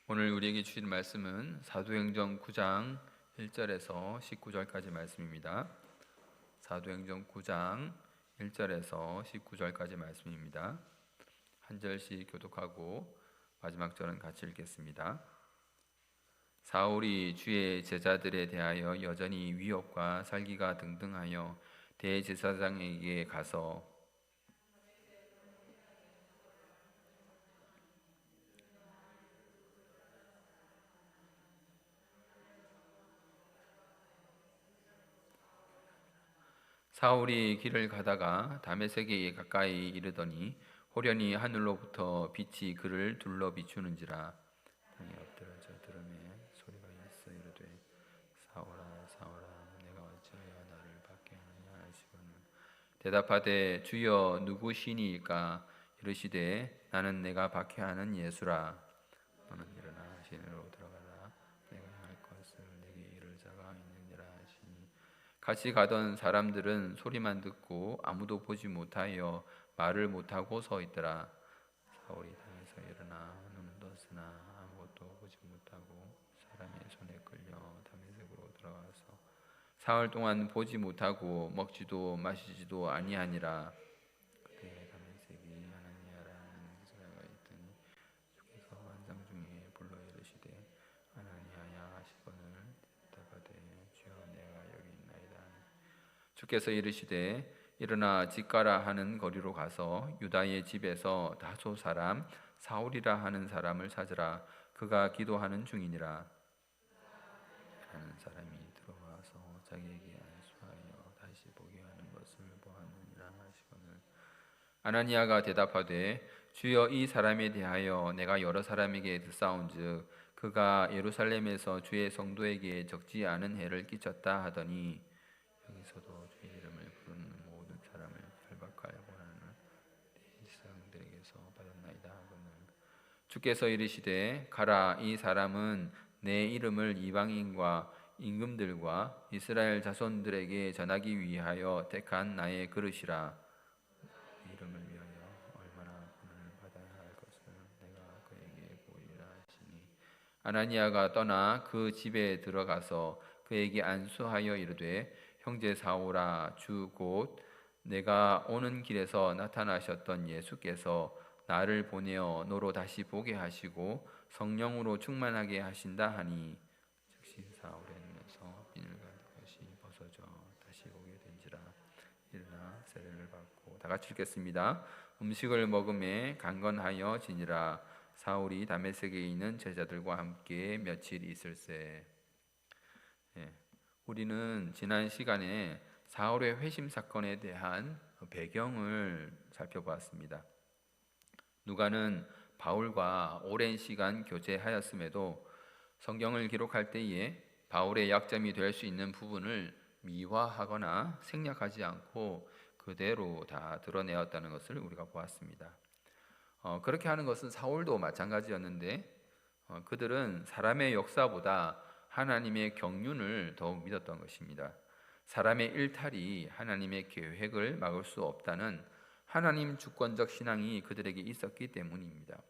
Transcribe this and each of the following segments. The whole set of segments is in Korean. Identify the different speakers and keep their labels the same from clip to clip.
Speaker 1: 오늘 우리에게 주신 말씀은 사도행전 9장 1절에서 19절까지 말씀입니다. 사도행전 9장 1절에서 19절까지 말씀입니다. 한 절씩 교독하고 마지막 절은 같이 읽겠습니다. 사울이 주의 제자들에 대하여 여전히 위협과 살기가 등등하여 대제사장에게 가서 사울이 길을 가다가 다메섹에 가까이 이르더니 호련히 하늘로부터 빛이 그를 둘러 비추는지라. 땅에 엎드러져 들음에 소리가 있어 이르되 사울아 사울아 내가 어찌하여 나를 박해 하느냐 하시거늘 대답하되 주여 누구시니까 이르시되 나는 내가 박해하는 예수라. 너는 일어나 시내로 들어가라. 내가 행할 것을 내게 이를 자가 있느니라 하시니 같이 가던 사람들은 소리만 듣고 아무도 보지 못하여 말을 못하고 서 있더라. 사울이 땅에서 일어나 눈을 떴으나 아무것도 보지 못하고 사람의 손에 끌려 다메섹으로 들어가서 사흘 동안 보지 못하고 먹지도 마시지도 아니하니라. 그때 다메섹이 아나니아라는 사자가 있더니 주께서 환상 중에 불러 이르시되 아나니아야 하시거늘 대답하되 주여 내가 여기 있나이다. 주께서 이르시되 일어나 집가라 하는 거리로 가서 유다의 집에서 다소 사람 사울이라 하는 사람을 찾으라. 그가 기도하는 중이니라. 하는 사람이 들어와서 자기에게 안수하여 다시 보게 하는 것을 보았느니라 하시거늘 아나니아가 대답하되 주여 이 사람에 대하여 내가 여러 사람에게 듣사온즉 그가 예루살렘에서 주의 성도에게 적지 않은 해를 끼쳤다 하더니 여기서도 주의 이름을 부르는 모든 사람을 결박하려고 하는 대제사장들에게서 받았나이다 하거늘 주께서 이르시되 가라. 이 사람은 내 이름을 이방인과 임금들과 이스라엘 자손들에게 전하기 위하여 택한 나의 그릇이라. 이름을 위하여 얼마나 고난을 받아야 할 것을 내가 그에게 보이라 하시니 아나니아가 떠나 그 집에 들어가서 그에게 안수하여 이르되 형제 사울아 주 곧 내가 오는 길에서 나타나셨던 예수께서 나를 보내어 너로 다시 보게 하시고 성령으로 충만하게 하신다 하니 즉시 사울의 눈에서 비늘과 것이 벗어져 다시 보게 된지라. 일어나 세례를 받고 다 같이 읽겠습니다. 음식을 먹음에 강건하여 지니라. 사울이 다메섹에 있는 제자들과 함께 며칠 있을세. 우리는 지난 시간에 사울의 회심 사건에 대한 배경을 살펴보았습니다. 누가는 바울과 오랜 시간 교제하였음에도 성경을 기록할 때에 바울의 약점이 될 수 있는 부분을 미화하거나 생략하지 않고 그대로 다 드러내었다는 것을 우리가 보았습니다. 그렇게 하는 것은 사울도 마찬가지였는데 그들은 사람의 역사보다 하나님의 경륜을 더욱 믿었던 것입니다. 사람의 일탈이 하나님의 계획을 막을 수 없다는 하나님 주권적 신앙이 그들에게 있었기 때문입니다.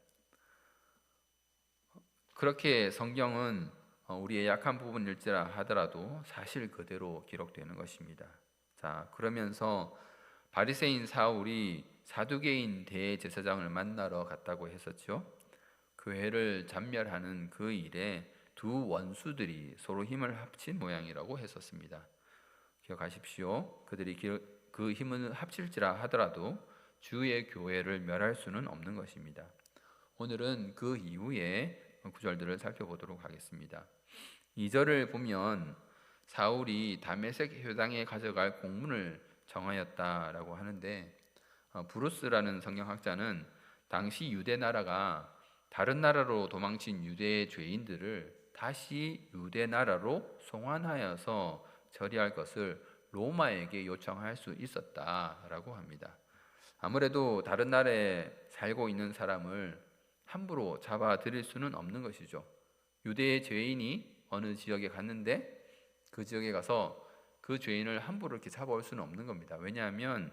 Speaker 1: 그렇게 성경은 우리의 약한 부분일지라 하더라도 사실 그대로 기록되는 것입니다. 자, 그러면서 바리새인 사울이 사두개인 대제사장을 만나러 갔다고 했었죠. 교회를 잔멸하는 그 일에 두 원수들이 서로 힘을 합친 모양이라고 했었습니다. 기억하십시오. 그들이 그 힘을 합칠지라 하더라도 주의 교회를 멸할 수는 없는 것입니다. 오늘은 그 이후에 구절들을 살펴보도록 하겠습니다. 2절을 보면 사울이 다메섹 회당에 가져갈 공문을 정하였다라고 하는데 브루스라는 성경학자는 당시 유대 나라가 다른 나라로 도망친 유대의 죄인들을 다시 유대 나라로 송환하여서 처리할 것을 로마에게 요청할 수 있었다라고 합니다. 아무래도 다른 나라에 살고 있는 사람을 함부로 잡아들일 수는 없는 것이죠. 유대의 죄인이 어느 지역에 갔는데 그 지역에 가서 그 죄인을 함부로 이렇게 잡아올 수는 없는 겁니다. 왜냐하면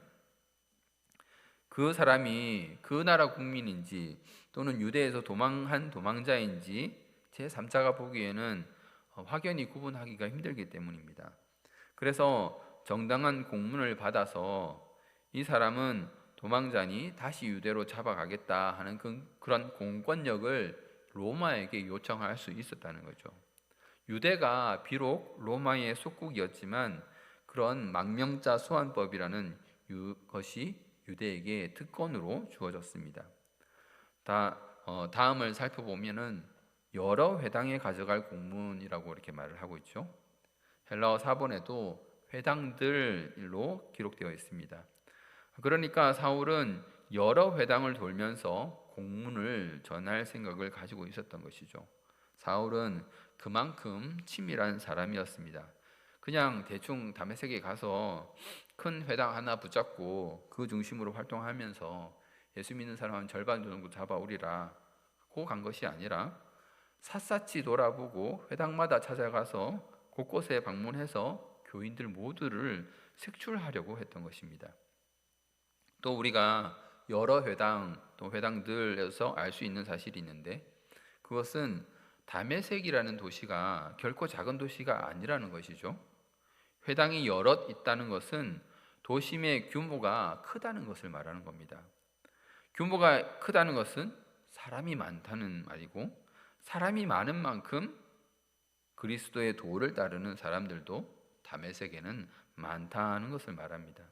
Speaker 1: 그 사람이 그 나라 국민인지 또는 유대에서 도망한 도망자인지 제3자가 보기에는 확연히 구분하기가 힘들기 때문입니다. 그래서 정당한 공문을 받아서 이 사람은 도망자니 다시 유대로 잡아가겠다 하는 그런 공권력을 로마에게 요청할 수 있었다는 거죠. 유대가 비록 로마의 속국이었지만 그런 망명자 소환법이라는 것이 유대에게 특권으로 주어졌습니다. 다음을 살펴보면은 여러 회당에 가져갈 공문이라고 이렇게 말을 하고 있죠. 헬라어 사본에도 회당들로 기록되어 있습니다. 그러니까 사울은 여러 회당을 돌면서 공문을 전할 생각을 가지고 있었던 것이죠. 사울은 그만큼 치밀한 사람이었습니다. 그냥 대충 다메섹에 가서 큰 회당 하나 붙잡고 그 중심으로 활동하면서 예수 믿는 사람은 절반 정도 잡아오리라 고 간 것이 아니라 샅샅이 돌아보고 회당마다 찾아가서 곳곳에 방문해서 교인들 모두를 색출하려고 했던 것입니다. 또 우리가 여러 회당 또 회당들에서 알 수 있는 사실이 있는데 그것은 다메섹이라는 도시가 결코 작은 도시가 아니라는 것이죠. 회당이 여럿 있다는 것은 도심의 규모가 크다는 것을 말하는 겁니다. 규모가 크다는 것은 사람이 많다는 말이고 사람이 많은 만큼 그리스도의 도를 따르는 사람들도 다메섹에는 많다는 것을 말합니다.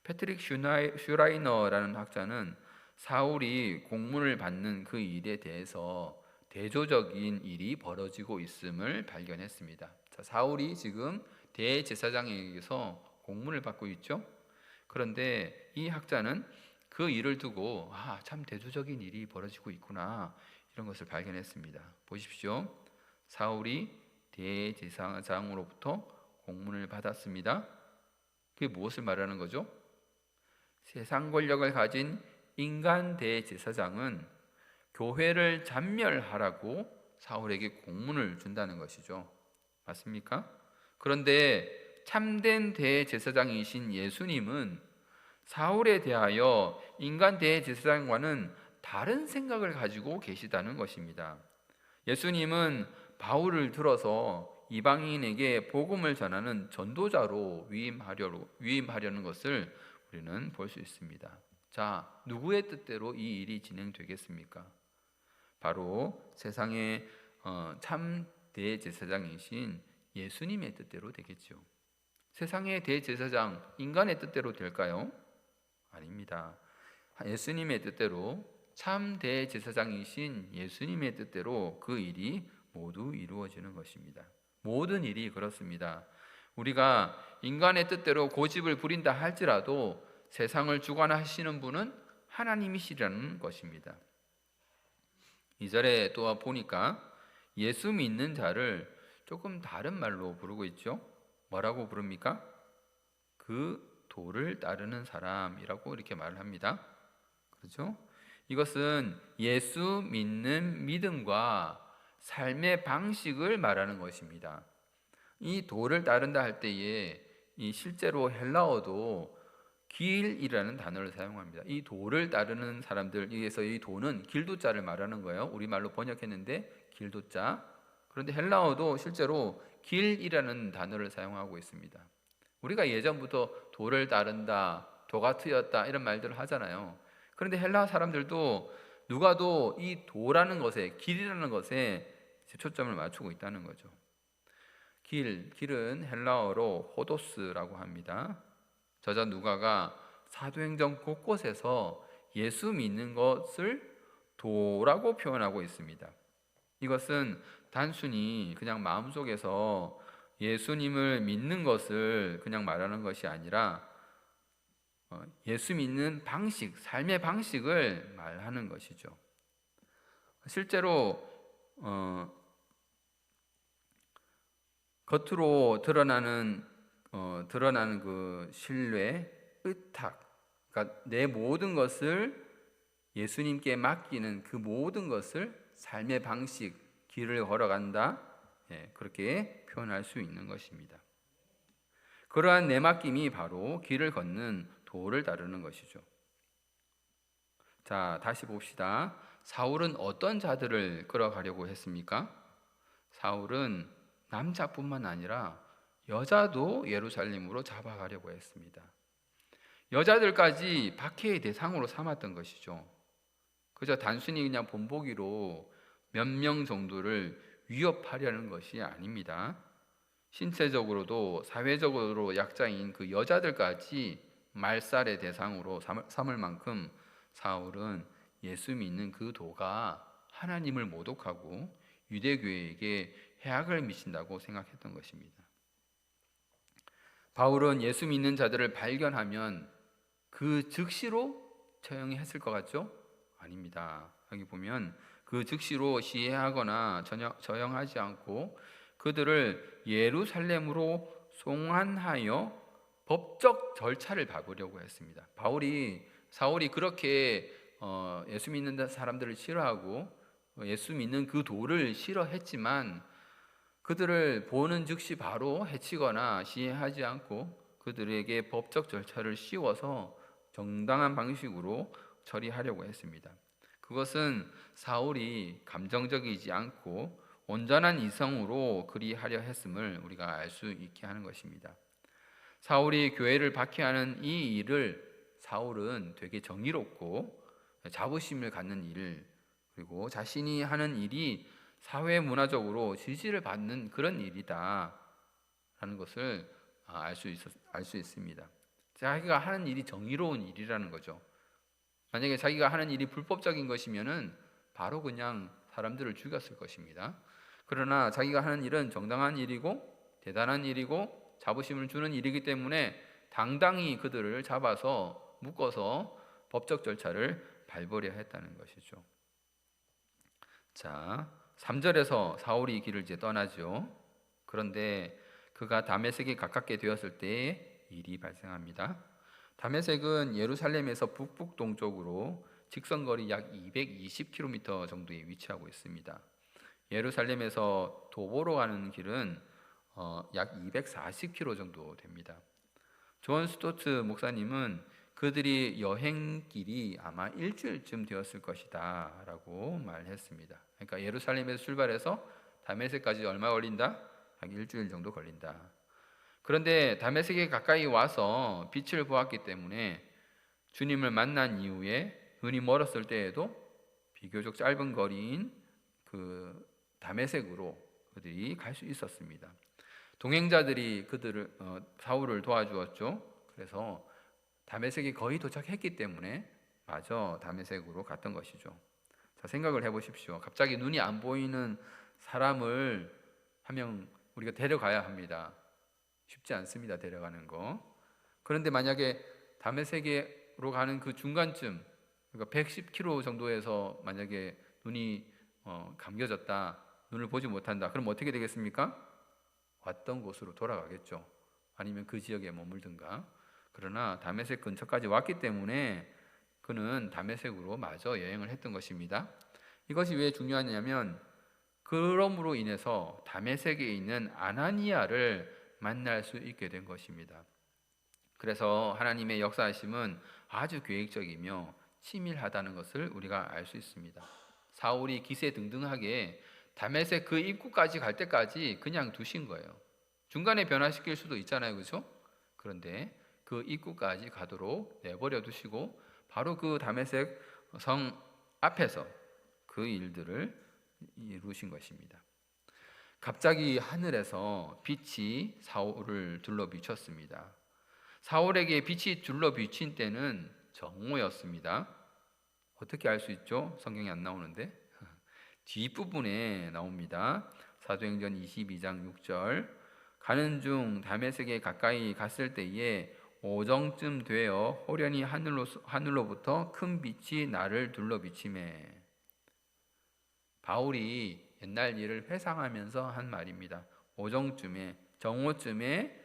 Speaker 1: 패트릭 슈라이너라는 학자는 사울이 공문을 받는 그 일에 대해서 대조적인 일이 벌어지고 있음을 발견했습니다. 자, 사울이 지금 대제사장에게서 공문을 받고 있죠. 그런데 이 학자는 그 일을 두고 참 대조적인 일이 벌어지고 있구나 이런 것을 발견했습니다. 보십시오. 사울이 대제사장으로부터 공문을 받았습니다. 그게 무엇을 말하는 거죠? 세상 권력을 가진 인간 대제사장은 교회를 잔멸하라고 사울에게 공문을 준다는 것이죠. 맞습니까? 그런데 참된 대제사장이신 예수님은 사울에 대하여 인간 대제사장과는 다른 생각을 가지고 계시다는 것입니다. 예수님은 바울을 들어서 이방인에게 복음을 전하는 전도자로 위임하려는 것을 우리는 볼 수 있습니다. 자, 누구의 뜻대로 이 일이 진행되겠습니까? 바로 세상의 참 대제사장이신 예수님의 뜻대로 되겠죠. 세상의 대제사장, 인간의 뜻대로 될까요? 아닙니다. 예수님의 뜻대로 참 대제사장이신 예수님의 뜻대로 그 일이 모두 이루어지는 것입니다. 모든 일이 그렇습니다. 우리가 인간의 뜻대로 고집을 부린다 할지라도 세상을 주관하시는 분은 하나님이시라는 것입니다. 2절에 또 보니까 예수 믿는 자를 조금 다른 말로 부르고 있죠. 뭐라고 부릅니까? 그 도를 따르는 사람이라고 이렇게 말을 합니다. 그렇죠? 이것은 예수 믿는 믿음과 삶의 방식을 말하는 것입니다. 이 도를 따른다 할 때에 실제로 헬라어도 길이라는 단어를 사용합니다. 이 도를 따르는 사람들에서 이 도는 길도자를 말하는 거예요. 우리말로 번역했는데 길도자. 그런데 헬라어도 실제로 길이라는 단어를 사용하고 있습니다. 우리가 예전부터 도를 따른다, 도가 트였다 이런 말들을 하잖아요. 그런데 헬라 사람들도 누가도 이 도라는 것에, 길이라는 것에 초점을 맞추고 있다는 거죠. 길은 헬라어로 호도스라고 합니다. 저자 누가가 사도행전 곳곳에서 예수 믿는 것을 도라고 표현하고 있습니다. 이것은 단순히 그냥 마음속에서 예수님을 믿는 것을 그냥 말하는 것이 아니라 예수 믿는 방식, 삶의 방식을 말하는 것이죠. 실제로 겉으로 드러나는 그 신뢰, 의탁, 그러니까 내 모든 것을 예수님께 맡기는 그 모든 것을 삶의 방식, 길을 걸어간다, 그렇게 표현할 수 있는 것입니다. 그러한 내맡김이 바로 길을 걷는 도를 따르는 것이죠. 자, 다시 봅시다. 사울은 어떤 자들을 끌어가려고 했습니까? 사울은 남자뿐만 아니라 여자도 예루살렘으로 잡아가려고 했습니다. 여자들까지 박해의 대상으로 삼았던 것이죠. 그저 단순히 그냥 본보기로 몇 명 정도를 위협하려는 것이 아닙니다. 신체적으로도 사회적으로 약자인 그 여자들까지 말살의 대상으로 삼을 만큼 사울은 예수 믿는 그 도가 하나님을 모독하고 유대교회에게 해악을 미친다고 생각했던 것입니다. 바울은 예수 믿는 자들을 발견하면 그 즉시로 처형했을 것 같죠? 아닙니다. 여기 보면 그 즉시로 시해하거나 처형하지 않고 그들을 예루살렘으로 송환하여 법적 절차를 밟으려고 했습니다. 사울이 그렇게 예수 믿는 사람들을 싫어하고 예수 믿는 그 도를 싫어했지만 그들을 보는 즉시 바로 해치거나 시해하지 않고 그들에게 법적 절차를 씌워서 정당한 방식으로 처리하려고 했습니다. 그것은 사울이 감정적이지 않고 온전한 이성으로 그리하려 했음을 우리가 알 수 있게 하는 것입니다. 사울이 교회를 박해하는 이 일을 사울은 되게 정의롭고 자부심을 갖는 일, 그리고 자신이 하는 일이 사회 문화적으로 지지를 받는 그런 일이다 라는 것을 알 수 있습니다. 자기가 하는 일이 정의로운 일이라는 거죠. 만약에 자기가 하는 일이 불법적인 것이면은 바로 그냥 사람들을 죽였을 것입니다. 그러나 자기가 하는 일은 정당한 일이고 대단한 일이고 자부심을 주는 일이기 때문에 당당히 그들을 잡아서 묶어서 법적 절차를 밟으려 했다는 것이죠. 자, 3절에서 사울이 길을 이제 떠나죠. 그런데 그가 다메섹에 가깝게 되었을 때 일이 발생합니다. 다메섹은 예루살렘에서 북북 동쪽으로 직선거리 약 220km 정도에 위치하고 있습니다. 예루살렘에서 도보로 가는 길은 약 240km 정도 됩니다. 존 스토트 목사님은 그들이 여행길이 아마 일주일쯤 되었을 것이다 라고 말했습니다. 그러니까 예루살렘에서 출발해서 다메섹까지 얼마 걸린다? 약 일주일 정도 걸린다. 그런데 다메섹에 가까이 와서 빛을 보았기 때문에 주님을 만난 이후에 눈이 멀었을 때에도 비교적 짧은 거리인 그 다메섹으로 그들이 갈 수 있었습니다. 동행자들이 사울을 도와주었죠. 그래서 다메섹에 거의 도착했기 때문에 마저 다메섹으로 갔던 것이죠. 자, 생각을 해보십시오. 갑자기 눈이 안 보이는 사람을 한 명 우리가 데려가야 합니다. 쉽지 않습니다. 데려가는 거. 그런데 만약에 다메섹으로 가는 그 중간쯤, 그러니까 110km 정도에서 만약에 눈이 감겨졌다, 눈을 보지 못한다. 그럼 어떻게 되겠습니까? 왔던 곳으로 돌아가겠죠. 아니면 그 지역에 머물든가. 그러나 다메섹 근처까지 왔기 때문에 그는 다메섹으로 마저 여행을 했던 것입니다. 이것이 왜 중요하냐면 그럼으로 인해서 다메섹에 있는 아나니아를 만날 수 있게 된 것입니다. 그래서 하나님의 역사하심은 아주 계획적이며 치밀하다는 것을 우리가 알 수 있습니다. 사울이 기세등등하게 다메섹 그 입구까지 갈 때까지 그냥 두신 거예요. 중간에 변화시킬 수도 있잖아요, 그렇죠? 그런데 그 입구까지 가도록 내버려 두시고 바로 그 다메섹 성 앞에서 그 일들을 이루신 것입니다. 갑자기 하늘에서 빛이 사울을 둘러 비쳤습니다. 사울에게 빛이 둘러 비친 때는 정오였습니다. 어떻게 알 수 있죠? 성경이 안 나오는데 뒷부분에 나옵니다. 사도행전 22장 6절 가는 중 다메섹에 가까이 갔을 때에 오정쯤 되어 호련히 하늘로부터 큰 빛이 나를 둘러 비치매. 바울이 옛날 일을 회상하면서 한 말입니다. 오정쯤에, 정오쯤에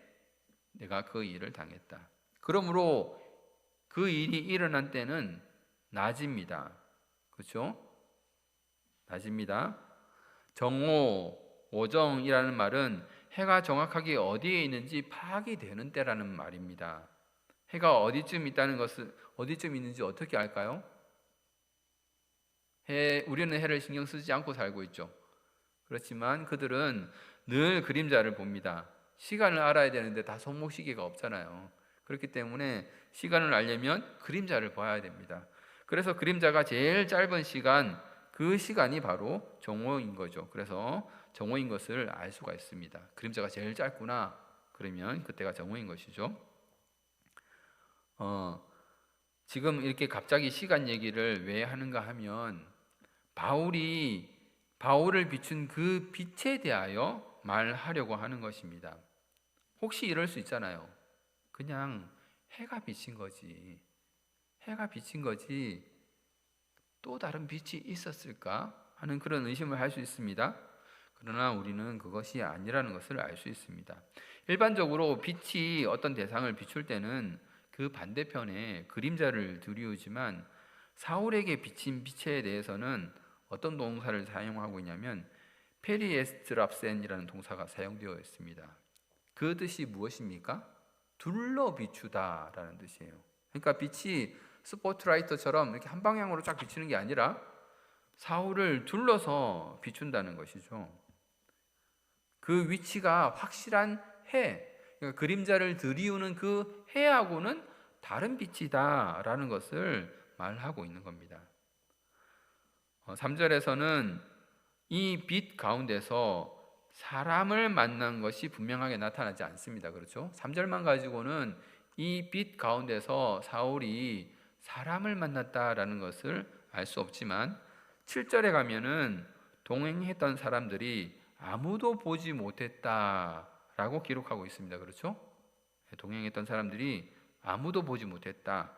Speaker 1: 내가 그 일을 당했다. 그러므로 그 일이 일어난 때는 낮입니다. 그렇죠? 낮입니다. 정오, 오정이라는 말은 해가 정확하게 어디에 있는지 파악이 되는 때라는 말입니다. 해가 어디쯤 있는지 어떻게 알까요? 우리는 해를 신경 쓰지 않고 살고 있죠. 그렇지만 그들은 늘 그림자를 봅니다. 시간을 알아야 되는데 다 손목시계가 없잖아요. 그렇기 때문에 시간을 알려면 그림자를 봐야 됩니다. 그래서 그림자가 제일 짧은 시간, 그 시간이 바로 정오인 거죠. 그래서 정오인 것을 알 수가 있습니다. 그림자가 제일 짧구나. 그러면 그때가 정오인 것이죠. 지금 이렇게 갑자기 시간 얘기를 왜 하는가 하면 바울을 비춘 그 빛에 대하여 말하려고 하는 것입니다. 혹시 이럴 수 있잖아요. 그냥 해가 비친 거지. 해가 비친 거지. 또 다른 빛이 있었을까 하는 그런 의심을 할 수 있습니다. 그러나 우리는 그것이 아니라는 것을 알 수 있습니다. 일반적으로 빛이 어떤 대상을 비출 때는 그 반대편에 그림자를 들이우지만 사울에게 비친 빛에 대해서는 어떤 동사를 사용하고 있냐면 페리에스트랍센이라는 동사가 사용되어 있습니다. 그 뜻이 무엇입니까? 둘러 비추다라는 뜻이에요. 그러니까 빛이 스포트라이트처럼 이렇게 한 방향으로 쫙 비치는 게 아니라 사울을 둘러서 비춘다는 것이죠. 그 위치가 확실한 해, 그러니까 그림자를 들이우는 그 해하고는 다른 빛이다라는 것을 말하고 있는 겁니다. 3절에서는 이 빛 가운데서 사람을 만난 것이 분명하게 나타나지 않습니다. 그렇죠? 3절만 가지고는 이 빛 가운데서 사울이 사람을 만났다라는 것을 알 수 없지만 7절에 가면은 동행했던 사람들이 아무도 보지 못했다라고 기록하고 있습니다. 그렇죠? 동행했던 사람들이 아무도 보지 못했다.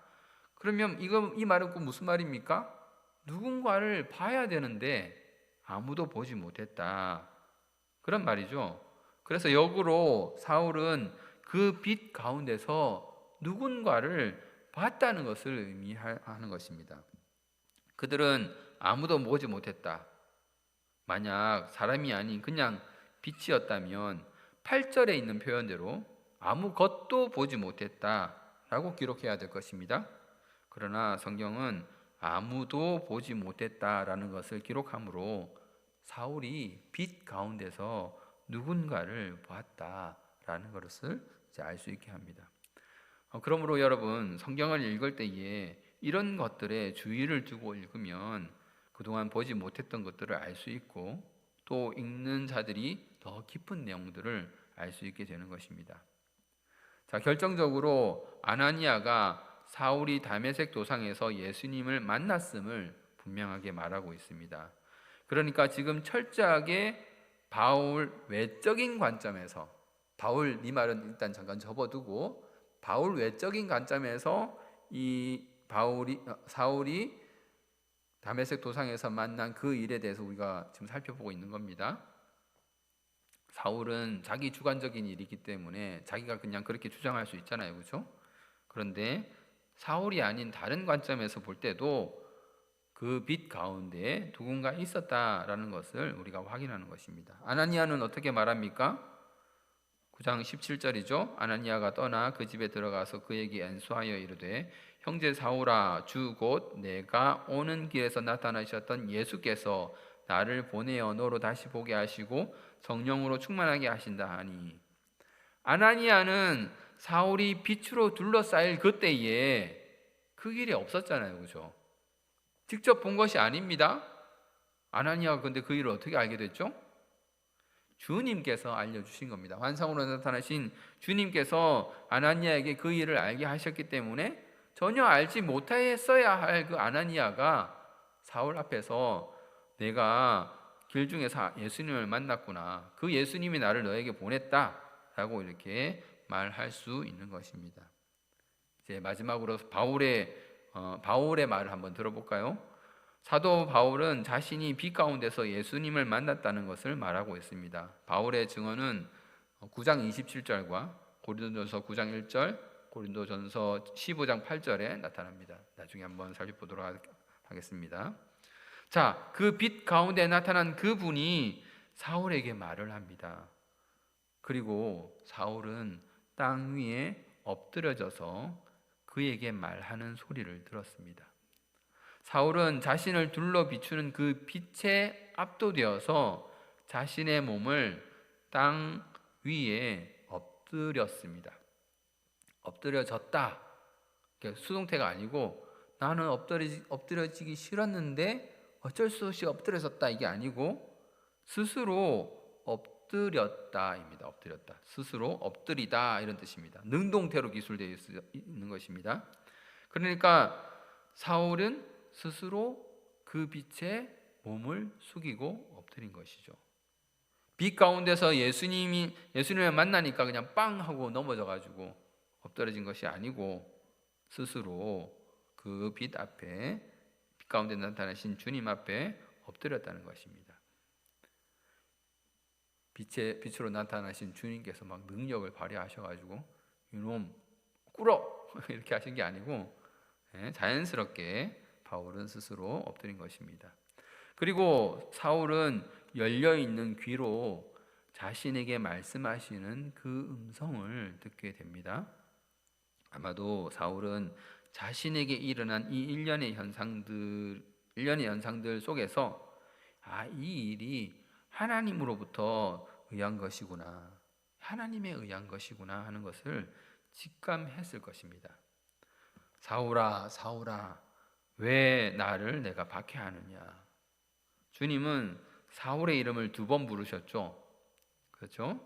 Speaker 1: 그러면 이 말은 꼭 무슨 말입니까? 누군가를 봐야 되는데 아무도 보지 못했다. 그런 말이죠. 그래서 역으로 사울은 그 빛 가운데서 누군가를 봤다는 것을 의미하는 것입니다. 그들은 아무도 보지 못했다. 만약 사람이 아닌 그냥 빛이었다면 8절에 있는 표현대로 아무것도 보지 못했다라고 기록해야 될 것입니다. 그러나 성경은 아무도 보지 못했다라는 것을 기록하므로 사울이 빛 가운데서 누군가를 보았다라는 것을 알 수 있게 합니다. 그러므로 여러분 성경을 읽을 때에 이런 것들에 주의를 두고 읽으면 그동안 보지 못했던 것들을 알 수 있고 또 읽는 자들이 더 깊은 내용들을 알 수 있게 되는 것입니다. 자, 결정적으로 아나니아가 사울이 다메섹 도상에서 예수님을 만났음을 분명하게 말하고 있습니다. 그러니까 지금 철저하게 바울 외적인 관점에서 바울 이 말은 일단 잠깐 접어두고 바울 외적인 관점에서 이 사울이 다메섹 도상에서 만난 그 일에 대해서 우리가 지금 살펴보고 있는 겁니다. 사울은 자기 주관적인 일이기 때문에 자기가 그냥 그렇게 주장할 수 있잖아요. 그렇죠? 그런데 사울이 아닌 다른 관점에서 볼 때도 그 빛 가운데 누군가 있었다라는 것을 우리가 확인하는 것입니다. 아나니아는 어떻게 말합니까? 9장 17절이죠. 아나니아가 떠나 그 집에 들어가서 그에게 안수하여 이르되 형제 사울아 주 곧 내가 오는 길에서 나타나셨던 예수께서 나를 보내어 너로 다시 보게 하시고 성령으로 충만하게 하신다 하니 아나니아는 사울이 빛으로 둘러싸일 그때에 그 길이 없었잖아요. 그렇죠? 직접 본 것이 아닙니다. 아나니아가 근데 그 일을 어떻게 알게 됐죠? 주님께서 알려주신 겁니다. 환상으로 나타나신 주님께서 아나니아에게 그 일을 알게 하셨기 때문에 전혀 알지 못했어야 할 그 아나니아가 사울 앞에서 내가 길 중에서 예수님을 만났구나. 그 예수님이 나를 너에게 보냈다라고 이렇게 말할 수 있는 것입니다. 이제 마지막으로 바울의 말을 한번 들어볼까요? 사도 바울은 자신이 빛 가운데서 예수님을 만났다는 것을 말하고 있습니다. 바울의 증언은 9장 27절과 고린도전서 9장 1절, 고린도전서 15장 8절에 나타납니다. 나중에 한번 살펴보도록 하겠습니다. 자, 그 빛 가운데 나타난 그분이 사울에게 말을 합니다. 그리고 사울은 땅 위에 엎드려져서 그에게 말하는 소리를 들었습니다. 사울은 자신을 둘러 비추는 그 빛에 압도되어서 자신의 몸을 땅 위에 엎드렸습니다. 엎드려졌다. 수동태가 아니고 나는 엎드려지기 싫었는데 어쩔 수 없이 엎드려졌다, 이게 아니고 스스로 엎드렸다입니다. 엎드렸다. 스스로 엎드리다, 이런 뜻입니다. 능동태로 기술되어 있는 것입니다. 그러니까 사울은 스스로 그 빛에 몸을 숙이고 엎드린 것이죠. 빛 가운데서 예수님을 만나니까 그냥 빵 하고 넘어져 가지고 엎드러진 것이 아니고 스스로 그 빛 앞에, 빛 가운데 나타나신 주님 앞에 엎드렸다는 것입니다. 빛으로 나타나신 주님께서 막 능력을 발휘하셔가지고 이놈 꿇어 이렇게 하신 게 아니고 자연스럽게 바울은 스스로 엎드린 것입니다. 그리고 사울은 열려있는 귀로 자신에게 말씀하시는 그 음성을 듣게 됩니다. 아마도 사울은 자신에게 일어난 이 일련의 현상들 속에서 이 일이 하나님으로부터 의한 것이구나, 하나님에 의한 것이구나 하는 것을 직감했을 것입니다. 사울아, 사울아, 왜 나를 내가 박해하느냐. 주님은 사울의 이름을 2번 부르셨죠. 그렇죠?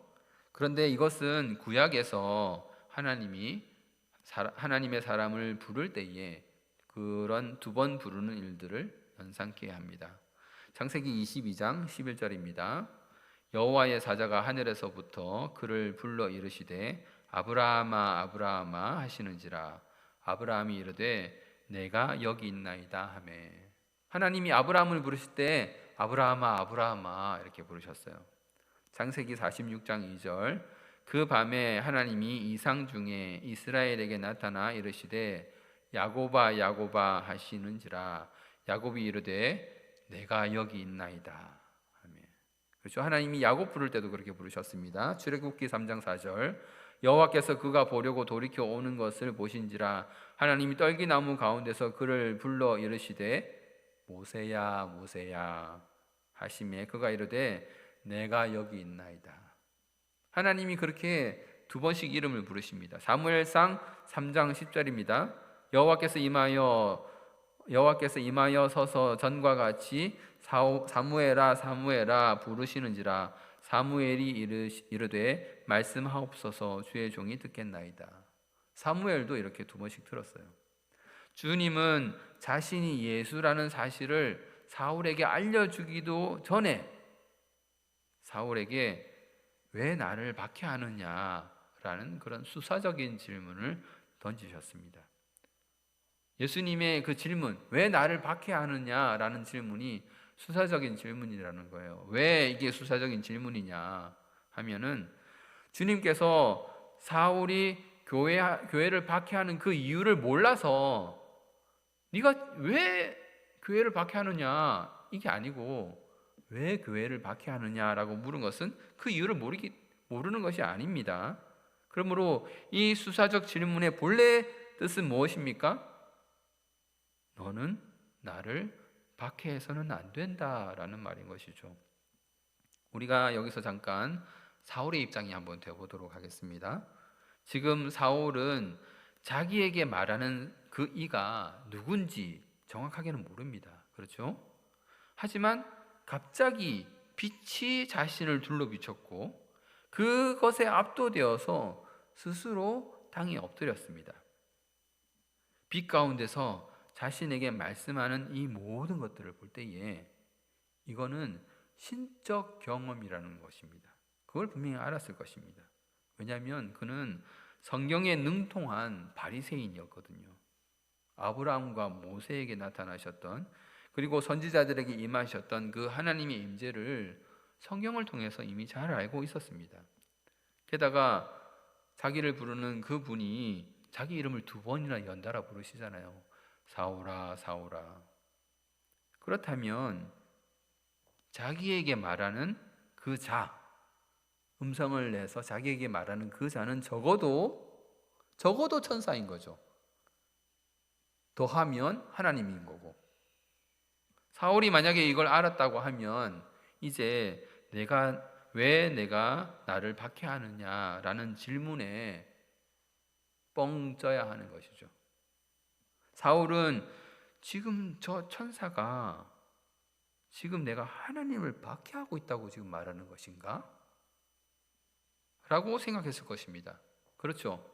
Speaker 1: 그런데 이것은 구약에서 하나님의 사람을 부를 때에 그런 2번 부르는 일들을 연상케 합니다. 창세기 22장 11절입니다. 여호와의 사자가 하늘에서부터 그를 불러 이르시되 아브라함아 아브라함아 하시는지라. 아브라함이 이르되 내가 여기 있나이다 하매. 하나님이 아브라함을 부르실 때 아브라함아 아브라함아 이렇게 부르셨어요. 창세기 46장 2절. 그 밤에 하나님이 이상 중에 이스라엘에게 나타나 이르시되 야곱아 야곱아 하시는지라. 야곱이 이르되 내가 여기 있나이다. 아멘. 그렇죠. 하나님이 야곱 부를 때도 그렇게 부르셨습니다. 출애굽기 3장 4절. 여호와께서 그가 보려고 돌이켜 오는 것을 보신지라. 하나님이 떨기나무 가운데서 그를 불러 이르시되 모세야 모세야 하시매 그가 이르되 내가 여기 있나이다. 하나님이 그렇게 2번씩 이름을 부르십니다. 사무엘상 3장 10절입니다. 여호와께서 임하여 서서 전과 같이 사무엘아 사무엘아 부르시는지라. 사무엘이 이르되 말씀하옵소서 주의 종이 듣겠나이다. 사무엘도 이렇게 2번씩 들었어요. 주님은 자신이 예수라는 사실을 사울에게 알려주기도 전에 사울에게 왜 나를 박해하느냐라는 그런 수사적인 질문을 던지셨습니다. 예수님의 그 질문, 왜 나를 박해하느냐라는 질문이 수사적인 질문이라는 거예요. 왜 이게 수사적인 질문이냐 하면은 주님께서 사울이 교회를 박해하는 그 이유를 몰라서 네가 왜 교회를 박해하느냐 이게 아니고 왜 교회를 박해하느냐라고 물은 것은 그 이유를 모르는 것이 아닙니다. 그러므로 이 수사적 질문의 본래 뜻은 무엇입니까? 너는 나를 박해해서는 안 된다라는 말인 것이죠. 우리가 여기서 잠깐 사울의 입장이 한번 되어보도록 하겠습니다. 지금 사울은 자기에게 말하는 그 이가 누군지 정확하게는 모릅니다. 그렇죠? 하지만 갑자기 빛이 자신을 둘러 비쳤고 그것에 압도되어서 스스로 땅에 엎드렸습니다. 빛 가운데서 자신에게 말씀하는 이 모든 것들을 볼 때에 이거는 신적 경험이라는 것입니다. 그걸 분명히 알았을 것입니다. 왜냐하면 그는 성경에 능통한 바리새인이었거든요. 아브라함과 모세에게 나타나셨던, 그리고 선지자들에게 임하셨던 그 하나님의 임재를 성경을 통해서 이미 잘 알고 있었습니다. 게다가 자기를 부르는 그 분이 자기 이름을 2번이나 연달아 부르시잖아요. 사울아 사울아. 그렇다면 자기에게 말하는 그 자, 음성을 내서 자기에게 말하는 그 자는 적어도 천사인 거죠. 더하면 하나님인 거고. 사울이 만약에 이걸 알았다고 하면 이제 왜 내가 나를 박해하느냐라는 질문에 뻥 쪄야 하는 것이죠. 사울은 지금 저 천사가 지금 내가 하나님을 박해하고 있다고 지금 말하는 것인가? 라고 생각했을 것입니다. 그렇죠?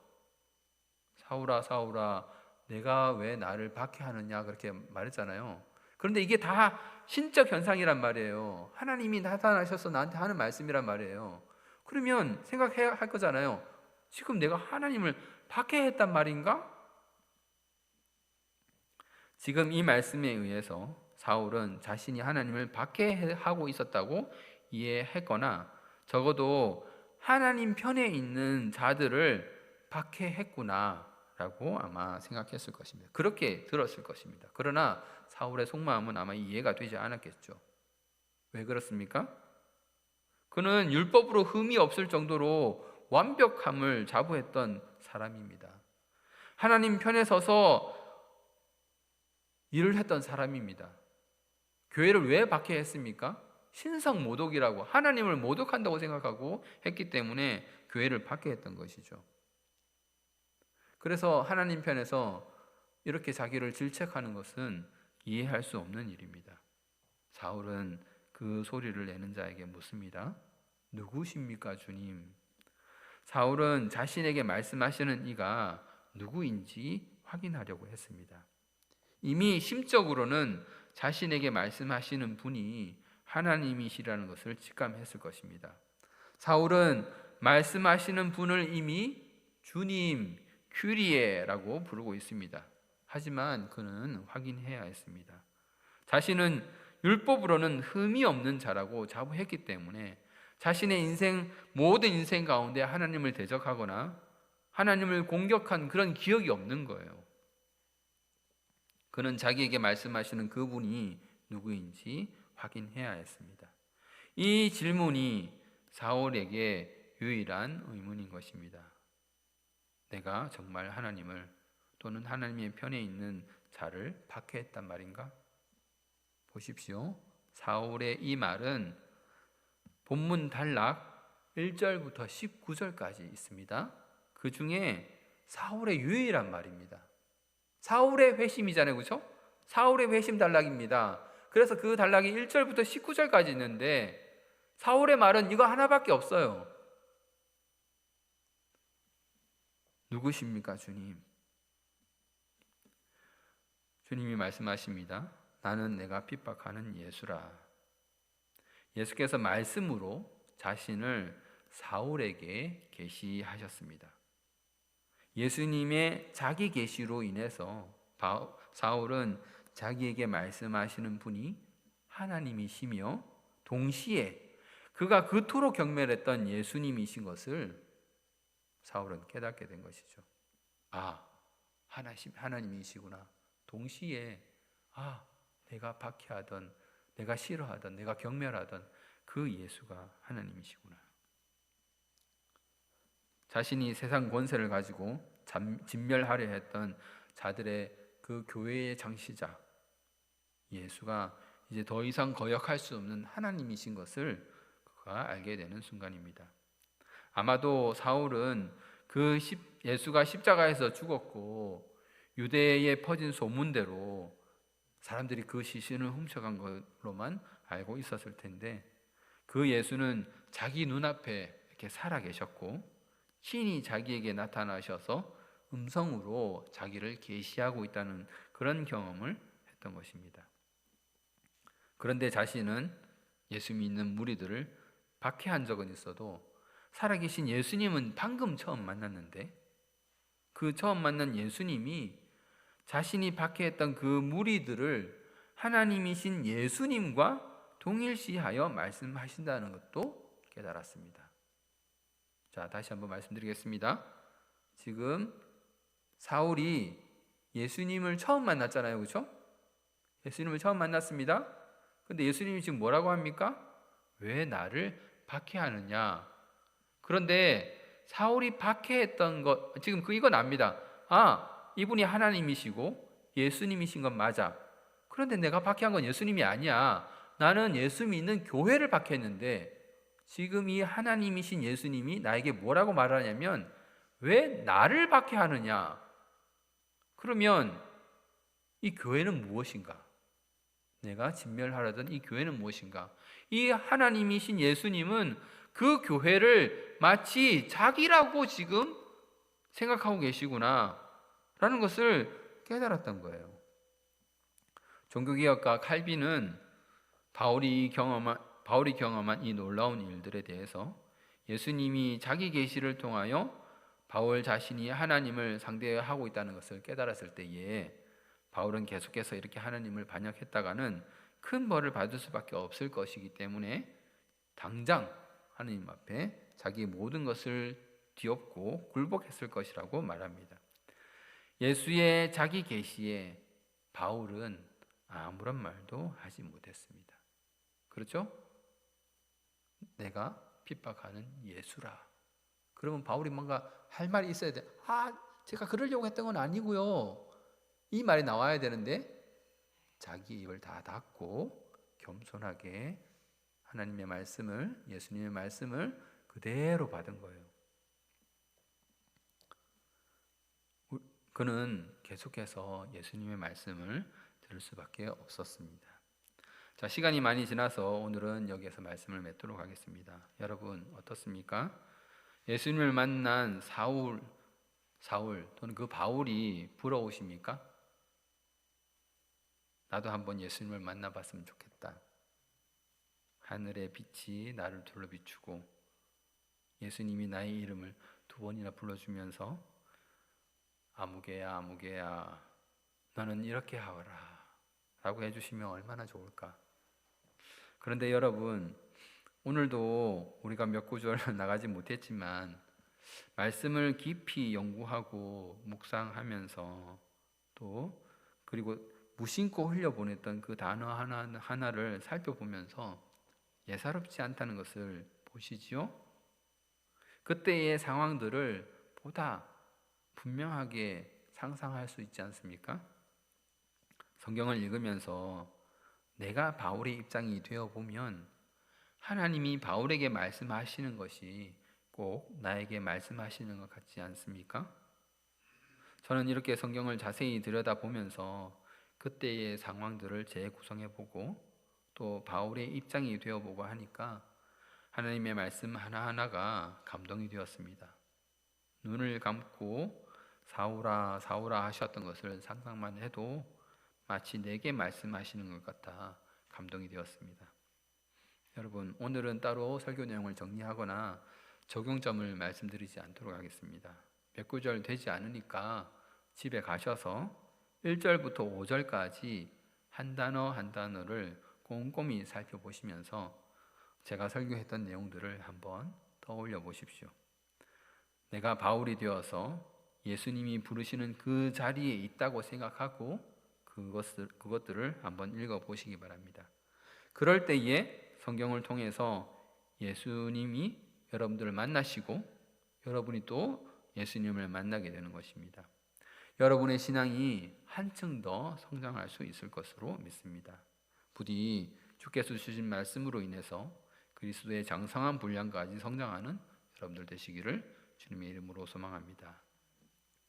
Speaker 1: 사울아, 사울아, 내가 왜 나를 박해하느냐 그렇게 말했잖아요. 그런데 이게 다 신적 현상이란 말이에요. 하나님이 나타나셔서 나한테 하는 말씀이란 말이에요. 그러면 생각해야 할 거잖아요. 지금 내가 하나님을 박해했단 말인가? 지금 이 말씀에 의해서 사울은 자신이 하나님을 박해하고 있었다고 이해했거나 적어도 하나님 편에 있는 자들을 박해했구나 라고 아마 생각했을 것입니다. 그렇게 들었을 것입니다. 그러나 사울의 속마음은 아마 이해가 되지 않았겠죠. 왜 그렇습니까? 그는 율법으로 흠이 없을 정도로 완벽함을 자부했던 사람입니다. 하나님 편에 서서 일을 했던 사람입니다. 교회를 왜 박해했습니까? 신성 모독이라고, 하나님을 모독한다고 생각하고 했기 때문에 교회를 박해했던 것이죠. 그래서 하나님 편에서 이렇게 자기를 질책하는 것은 이해할 수 없는 일입니다. 사울은 그 소리를 내는 자에게 묻습니다. 누구십니까, 주님? 사울은 자신에게 말씀하시는 이가 누구인지 확인하려고 했습니다. 이미 심적으로는 자신에게 말씀하시는 분이 하나님이시라는 것을 직감했을 것입니다. 사울은 말씀하시는 분을 이미 주님, 큐리에라고 부르고 있습니다. 하지만 그는 확인해야 했습니다. 자신은 율법으로는 흠이 없는 자라고 자부했기 때문에 자신의 모든 인생 가운데 하나님을 대적하거나 하나님을 공격한 그런 기억이 없는 거예요. 그는 자기에게 말씀하시는 그분이 누구인지 확인해야 했습니다. 이 질문이 사울에게 유일한 의문인 것입니다. 내가 정말 하나님을 또는 하나님의 편에 있는 자를 박해했단 말인가? 보십시오. 사울의 이 말은 본문 단락 1절부터 19절까지 있습니다. 그 중에 사울의 유일한 말입니다. 사울의 회심이잖아요, 그렇죠? 사울의 회심 단락입니다. 그래서 그 단락이 1절부터 19절까지 있는데 사울의 말은 이거 하나밖에 없어요. 누구십니까, 주님? 주님이 말씀하십니다. 나는 내가 핍박하는 예수라. 예수께서 말씀으로 자신을 사울에게 계시하셨습니다. 예수님의 자기 계시로 인해서 사울은 자기에게 말씀하시는 분이 하나님이시며 동시에 그가 그토록 경멸했던 예수님이신 것을 사울은 깨닫게 된 것이죠. 아, 하나님이시구나. 동시에 내가 박해하던, 내가 싫어하던, 내가 경멸하던 그 예수가 하나님이시구나. 자신이 세상 권세를 가지고 진멸하려 했던 자들의 그 교회의 장시자 예수가 이제 더 이상 거역할 수 없는 하나님이신 것을 그가 알게 되는 순간입니다. 아마도 사울은 예수가 십자가에서 죽었고 유대에 퍼진 소문대로 사람들이 그 시신을 훔쳐간 것로만 알고 있었을 텐데 그 예수는 자기 눈앞에 이렇게 살아 계셨고 신이 자기에게 나타나셔서 음성으로 자기를 계시하고 있다는 그런 경험을 했던 것입니다. 그런데 자신은 예수 믿는 무리들을 박해한 적은 있어도 살아계신 예수님은 방금 처음 만났는데 그 처음 만난 예수님이 자신이 박해했던 그 무리들을 하나님이신 예수님과 동일시하여 말씀하신다는 것도 깨달았습니다. 자, 다시 한번 말씀드리겠습니다. 지금 사울이 예수님을 처음 만났잖아요, 그렇죠? 예수님을 처음 만났습니다. 근데 예수님이 지금 뭐라고 합니까? 왜 나를 박해하느냐? 그런데 사울이 박해했던 것, 지금 이건 압니다. 이분이 하나님이시고 예수님이신 건 맞아. 그런데 내가 박해한 건 예수님이 아니야. 나는 예수 믿는 교회를 박해했는데 지금 이 하나님이신 예수님이 나에게 뭐라고 말하냐면 왜 나를 박해하느냐? 그러면 이 교회는 무엇인가? 내가 진멸하려던 이 교회는 무엇인가? 이 하나님이신 예수님은 그 교회를 마치 자기라고 지금 생각하고 계시구나 라는 것을 깨달았던 거예요. 종교개혁가 칼빈은 바울이 경험한 이 놀라운 일들에 대해서 예수님이 자기 계시를 통하여 바울 자신이 하나님을 상대하고 있다는 것을 깨달았을 때에 바울은 계속해서 이렇게 하나님을 반역했다가는 큰 벌을 받을 수밖에 없을 것이기 때문에 당장 하나님 앞에 자기 모든 것을 뒤엎고 굴복했을 것이라고 말합니다. 예수의 자기 계시에 바울은 아무런 말도 하지 못했습니다. 그렇죠? 내가 핍박하는 예수라. 그러면 바울이 뭔가 할 말이 있어야 돼. 제가 그러려고 했던 건 아니고요. 이 말이 나와야 되는데 자기 입을 다 닫고 겸손하게 하나님의 말씀을, 예수님의 말씀을 그대로 받은 거예요. 그는 계속해서 예수님의 말씀을 들을 수밖에 없었습니다. 자, 시간이 많이 지나서 오늘은 여기에서 말씀을 맺도록 하겠습니다. 여러분 어떻습니까? 예수님을 만난 사울 또는 그 바울이 부러우십니까? 나도 한번 예수님을 만나봤으면 좋겠다. 하늘의 빛이 나를 둘러 비추고 예수님이 나의 이름을 2번이나 불러주면서 아무개야 아무개야 너는 이렇게 하거라 라고 해주시면 얼마나 좋을까. 그런데 여러분, 오늘도 우리가 몇 구절 나가지 못했지만 말씀을 깊이 연구하고 묵상하면서 또 그리고 무심코 흘려보냈던 그 단어 하나하나를 살펴보면서 예사롭지 않다는 것을 보시지요? 그때의 상황들을 보다 분명하게 상상할 수 있지 않습니까? 성경을 읽으면서 내가 바울의 입장이 되어보면 하나님이 바울에게 말씀하시는 것이 꼭 나에게 말씀하시는 것 같지 않습니까? 저는 이렇게 성경을 자세히 들여다보면서 그때의 상황들을 재구성해보고 또 바울의 입장이 되어보고 하니까 하나님의 말씀 하나하나가 감동이 되었습니다. 눈을 감고 사울아 사울아 하셨던 것을 상상만 해도 마치 내게 말씀하시는 것 같아 감동이 되었습니다. 여러분, 오늘은 따로 설교 내용을 정리하거나 적용점을 말씀드리지 않도록 하겠습니다. 몇 구절 되지 않으니까 집에 가셔서 1절부터 5절까지 한 단어 한 단어를 꼼꼼히 살펴보시면서 제가 설교했던 내용들을 한번 떠올려 보십시오. 내가 바울이 되어서 예수님이 부르시는 그 자리에 있다고 생각하고 그것들을 한번 읽어보시기 바랍니다. 그럴 때에 성경을 통해서 예수님이 여러분들을 만나시고 여러분이 또 예수님을 만나게 되는 것입니다. 여러분의 신앙이 한층 더 성장할 수 있을 것으로 믿습니다. 부디 주께서 주신 말씀으로 인해서 그리스도의 장성한 분량까지 성장하는 여러분들 되시기를 주님의 이름으로 소망합니다.